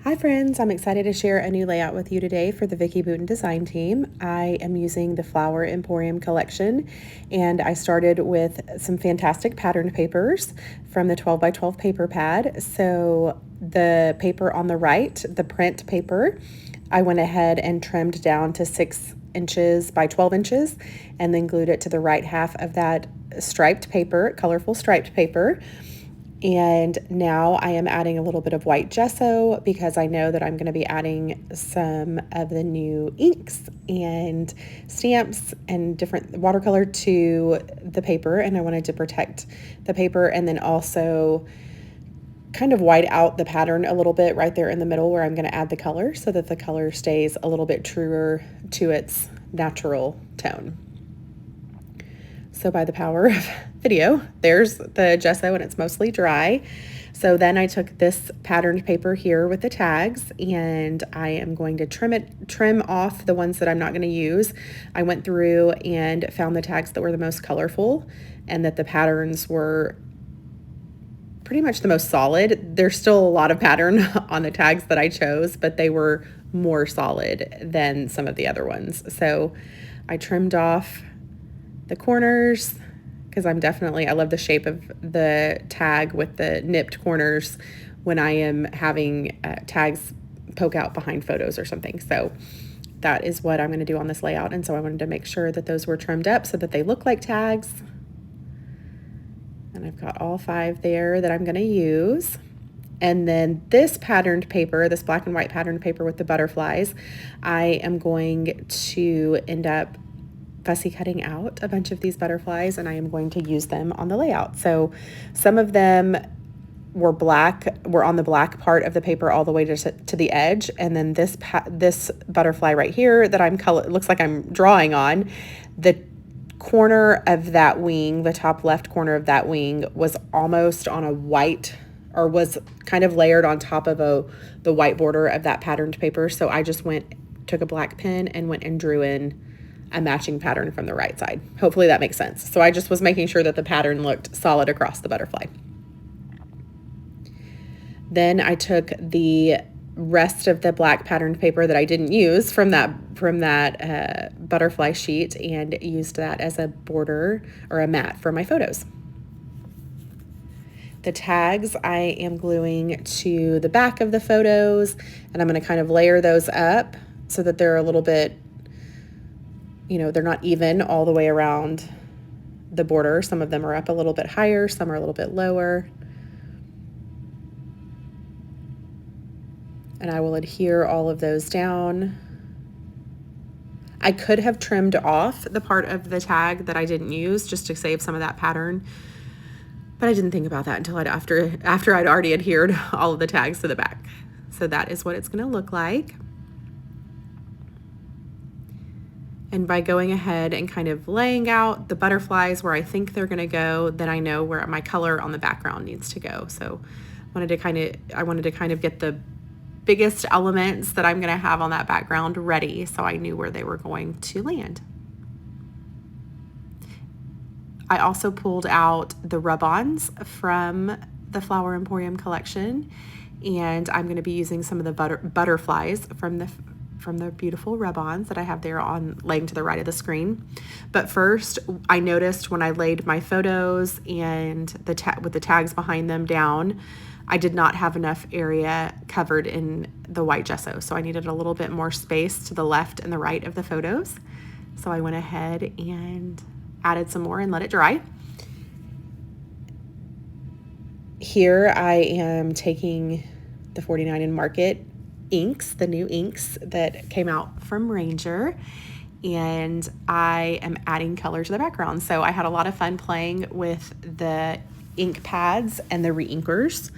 Hi friends, I'm excited to share a new layout with you today for the Vicki Boutin design team. I am using the Flower Emporium collection, and I started with some fantastic patterned papers from the 12 by 12 paper pad. So the paper on the right, the print paper, I went ahead and trimmed down to 6 inches by 12 inches and then glued it to the right half of that striped paper, colorful striped paper. And now I am adding a little bit of white gesso because I know that I'm going to be adding some of the new inks and stamps and different watercolor to the paper, and I wanted to protect the paper and then also kind of white out the pattern a little bit right there in the middle where I'm going to add the color so that the color stays a little bit truer to its natural tone. So by the power of video, there's the gesso and it's mostly dry. So then I took this patterned paper here with the tags and I am going to trim off the ones that I'm not going to use. I went through and found the tags that were the most colorful and that the patterns were pretty much the most solid. There's still a lot of pattern on the tags that I chose, but they were more solid than some of the other ones. So I trimmed off the corners because I love the shape of the tag with the nipped corners when I am having tags poke out behind photos or something. So that is what I'm going to do on this layout. And so I wanted to make sure that those were trimmed up so that they look like tags. And I've got all 5 there that I'm going to use. And then this patterned paper, this black and white patterned paper with the butterflies, I am going to end up fussy cutting out a bunch of these butterflies and I am going to use them on the layout. So some of them were on the black part of the paper all the way to the edge, and then this butterfly right here that looks like I'm drawing on, the corner of that wing, the top left corner of that wing was almost on a white, or was kind of layered on top of the white border of that patterned paper. So I just took a black pen and went and drew in a matching pattern from the right side. Hopefully that makes sense. So I just was making sure that the pattern looked solid across the butterfly. Then I took the rest of the black patterned paper that I didn't use from that butterfly sheet and used that as a border or a mat for my photos. The tags I am gluing to the back of the photos, and I'm going to kind of layer those up so that they're a little bit, they're not even all the way around the border. Some of them are up a little bit higher, some are a little bit lower. And I will adhere all of those down. I could have trimmed off the part of the tag that I didn't use just to save some of that pattern, but I didn't think about that until after I'd already adhered all of the tags to the back. So that is what it's going to look like. And by going ahead and kind of laying out the butterflies where I think they're going to go, then I know where my color on the background needs to go. So I wanted to kind of get the biggest elements that I'm going to have on that background ready so I knew where they were going to land. I also pulled out the rub-ons from the Flower Emporium collection, and I'm going to be using some of the butterflies from the beautiful rub-ons that I have there laying to the right of the screen. But first, I noticed when I laid my photos and with the tags behind them down, I did not have enough area covered in the white gesso. So I needed a little bit more space to the left and the right of the photos. So I went ahead and added some more and let it dry. Here I am taking the 49 and Market inks, the new inks that came out from Ranger, and I am adding color to the background. So I had a lot of fun playing with the ink pads and the reinkers.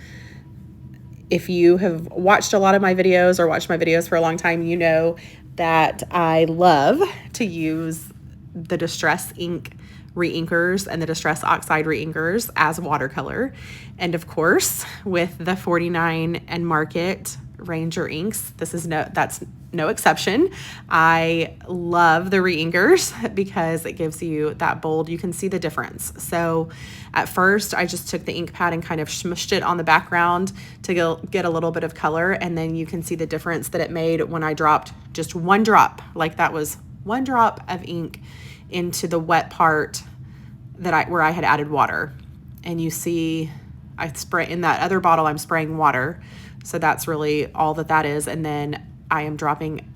If you have watched a lot of my videos or watched my videos for a long time, you know that I love to use the Distress ink reinkers and the Distress Oxide reinkers as watercolor. And of course, with the 49 and Market Ranger inks, that's no exception. I love the reinkers because it gives you that bold, you can see the difference. So at first I just took the ink pad and kind of smushed it on the background to get a little bit of color, and then you can see the difference that it made when I dropped just one drop, like that was one drop of ink into the wet part where I had added water. And you see I spray in that other bottle, I'm spraying water. So that's really all that is. And then I am dropping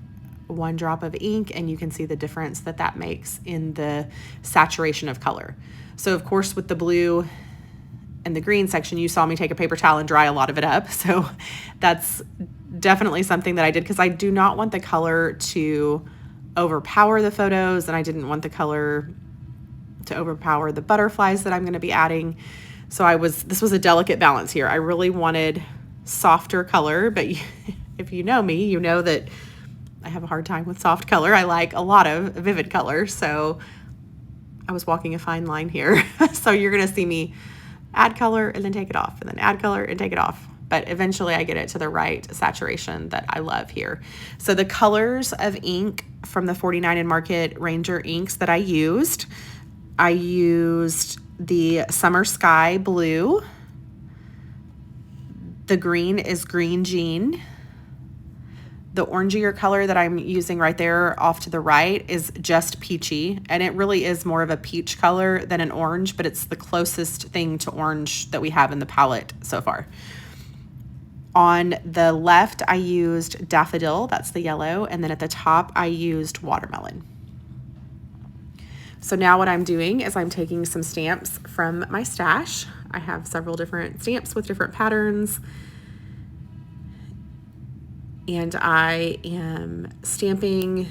one drop of ink, and you can see the difference that makes in the saturation of color. So of course with the blue and the green section, you saw me take a paper towel and dry a lot of it up. So that's definitely something that I did because I do not want the color to overpower the photos, and I didn't want the color to overpower the butterflies that I'm going to be adding. So this was a delicate balance here. I really wanted softer color, but if you know me, you know that I have a hard time with soft color. I like a lot of vivid color. So I was walking a fine line here. So you're going to see me add color and then take it off, and then add color and take it off. But eventually I get it to the right saturation that I love here. So the colors of ink from the 49 and Market Ranger inks that I used the Summer Sky Blue. The green is Green Jean. The orangier color that I'm using right there off to the right is just peachy, and it really is more of a peach color than an orange, but it's the closest thing to orange that we have in the palette so far. On the left, I used Daffodil, that's the yellow, and then at the top, I used Watermelon. So now what I'm doing is I'm taking some stamps from my stash. I have several different stamps with different patterns, and I am stamping.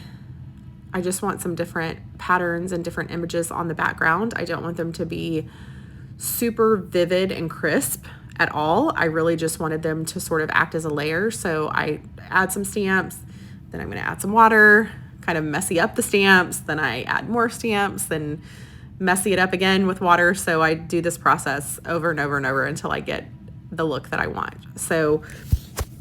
I just want some different patterns and different images on the background. I don't want them to be super vivid and crisp at all. I really just wanted them to sort of act as a layer. So I add some stamps, then I'm going to add some water, kind of messy up the stamps, then I add more stamps, then messy it up again with water. So I do this process over and over and over until I get the look that I want. So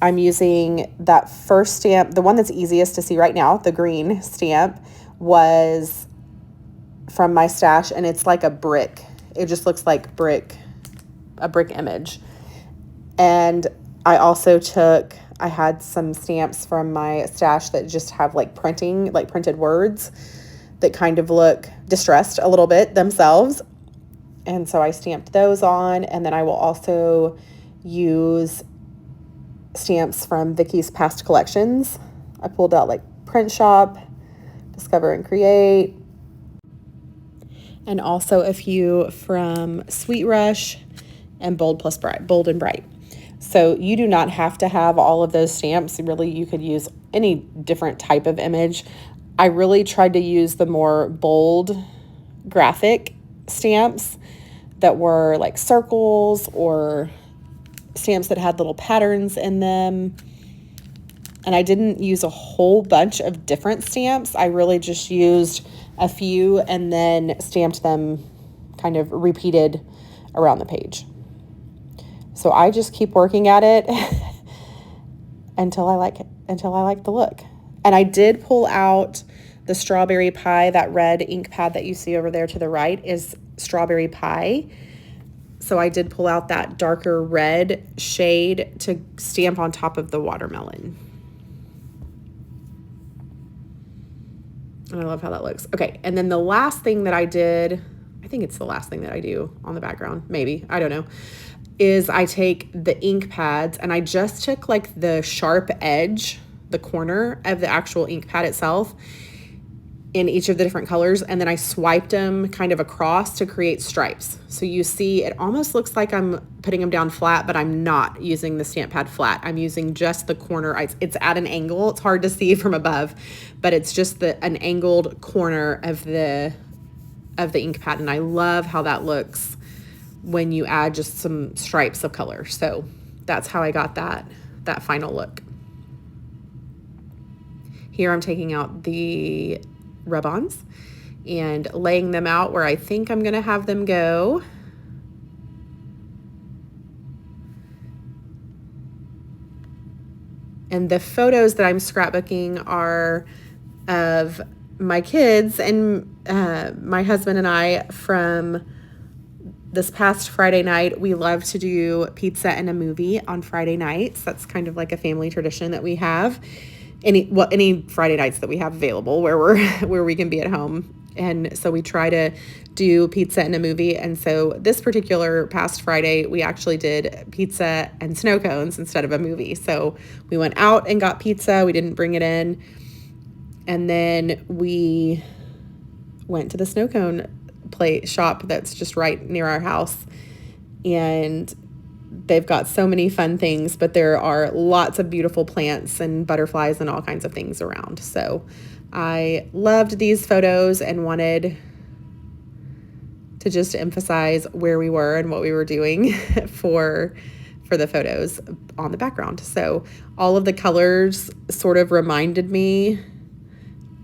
I'm using that first stamp, the one that's easiest to see right now, the green stamp, was from my stash, and it's like a brick. It just looks like a brick image. And I also I had some stamps from my stash that just have like printed words that kind of look distressed a little bit themselves. And so I stamped those on, and then I will also use stamps from Vicki's past collections. I pulled out like Print Shop, Discover and Create, and also a few from Sweet Rush and Bold and Bright. So you do not have to have all of those stamps. Really, you could use any different type of image. I really tried to use the more bold graphic stamps that were like circles or stamps that had little patterns in them. And I didn't use a whole bunch of different stamps. I really just used a few and then stamped them kind of repeated around the page. So I just keep working at it until I like the look. And I did pull out the Strawberry Pie. That red ink pad that you see over there to the right is Strawberry Pie. So I did pull out that darker red shade to stamp on top of the watermelon. And I love how that looks. Okay, and then the last thing that I did, I think it's the last thing that I do on the background, maybe, I don't know, is I take the ink pads and I just took like the sharp edge, the corner of the actual ink pad itself in each of the different colors, and then I swiped them kind of across to create stripes. So you see it almost looks like I'm putting them down flat, but I'm not using the stamp pad flat. I'm using just the corner. It's at an angle. It's hard to see from above, but it's just an angled corner of the ink pad, and I love how that looks when you add just some stripes of color. So that's how I got that final look. Here I'm taking out the rub-ons and laying them out where I think I'm going to have them go. And the photos that I'm scrapbooking are of my kids and my husband and I from this past Friday night. We love to do pizza and a movie on Friday nights. That's kind of like a family tradition that we have. Any Friday nights that we have available where we can be at home. And so we try to do pizza and a movie. And so this particular past Friday, we actually did pizza and snow cones instead of a movie. So we went out and got pizza. We didn't bring it in. And then we went to the snow cone shop that's just right near our house. And they've got so many fun things, but there are lots of beautiful plants and butterflies and all kinds of things around. So I loved these photos and wanted to just emphasize where we were and what we were doing for the photos on the background. So all of the colors sort of reminded me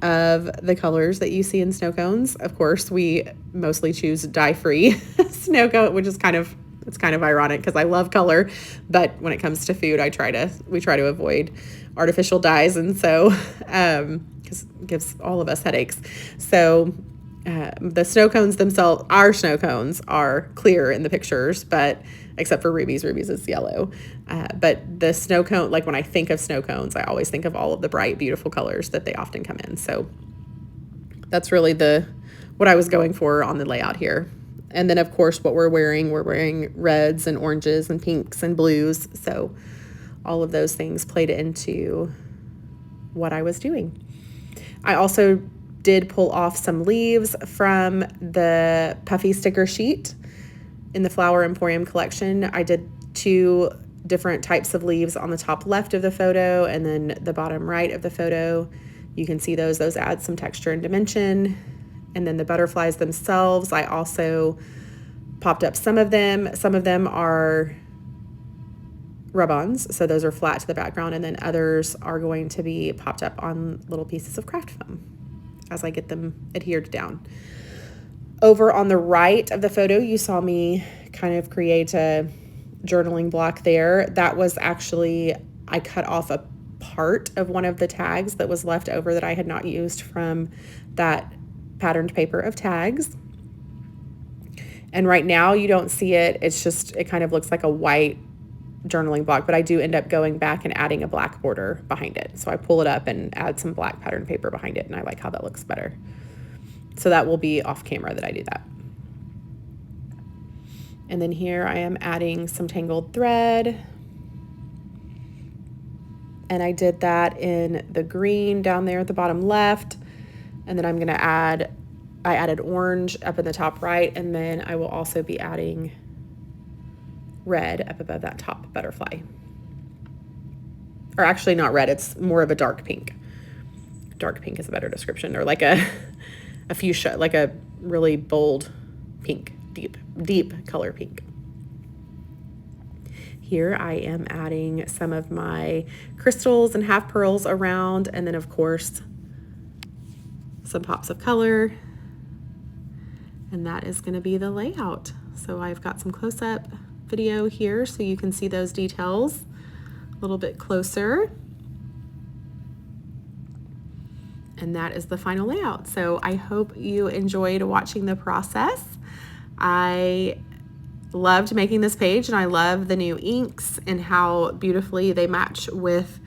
of the colors that you see in snow cones. Of course, we mostly choose dye-free snow cone, which is kind of ironic because I love color, but when it comes to food, we try to avoid artificial dyes, and so because it gives all of us headaches. So the snow cones themselves, our snow cones are clear in the pictures, but except for Ruby's is yellow. But the snow cone, like when I think of snow cones, I always think of all of the bright, beautiful colors that they often come in. So that's really what I was going for on the layout here. And then of course what we're wearing reds and oranges and pinks and blues. So all of those things played into what I was doing. I also did pull off some leaves from the puffy sticker sheet in the Flower Emporium collection. I did 2 different types of leaves on the top left of the photo and then the bottom right of the photo. You can see those add some texture and dimension. And then the butterflies themselves, I also popped up some of them. Some of them are rub-ons, so those are flat to the background, and then others are going to be popped up on little pieces of craft foam as I get them adhered down. Over on the right of the photo, you saw me kind of create a journaling block there. That was actually, I cut off a part of one of the tags that was left over that I had not used from that patterned paper of tags. And right now you don't see it. It kind of looks like a white journaling block, but I do end up going back and adding a black border behind it. So I pull it up and add some black pattern paper behind it, and I like how that looks better. So that will be off camera that I do that. And then here I am adding some tangled thread. And I did that in the green down there at the bottom left. And then I added orange up in the top right, and then I will also be adding red up above that top butterfly. Or actually not red, it's more of a dark pink. Dark pink is a better description, or like a fuchsia, like a really bold pink, deep color pink. Here I am adding some of my crystals and half pearls around, and then of course some pops of color. And that is going to be the layout. So I've got some close-up video here so you can see those details a little bit closer. And that is the final layout. So I hope you enjoyed watching the process. I loved making this page, and I love the new inks and how beautifully they match with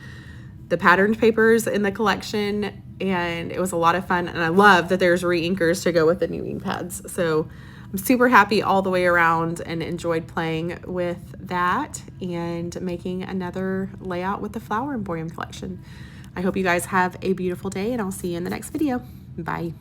the patterned papers in the collection. And it was a lot of fun, and I love that there's reinkers to go with the new ink pads. So I'm super happy all the way around and enjoyed playing with that and making another layout with the Flower Emporium collection. I hope you guys have a beautiful day, and I'll see you in the next video. Bye.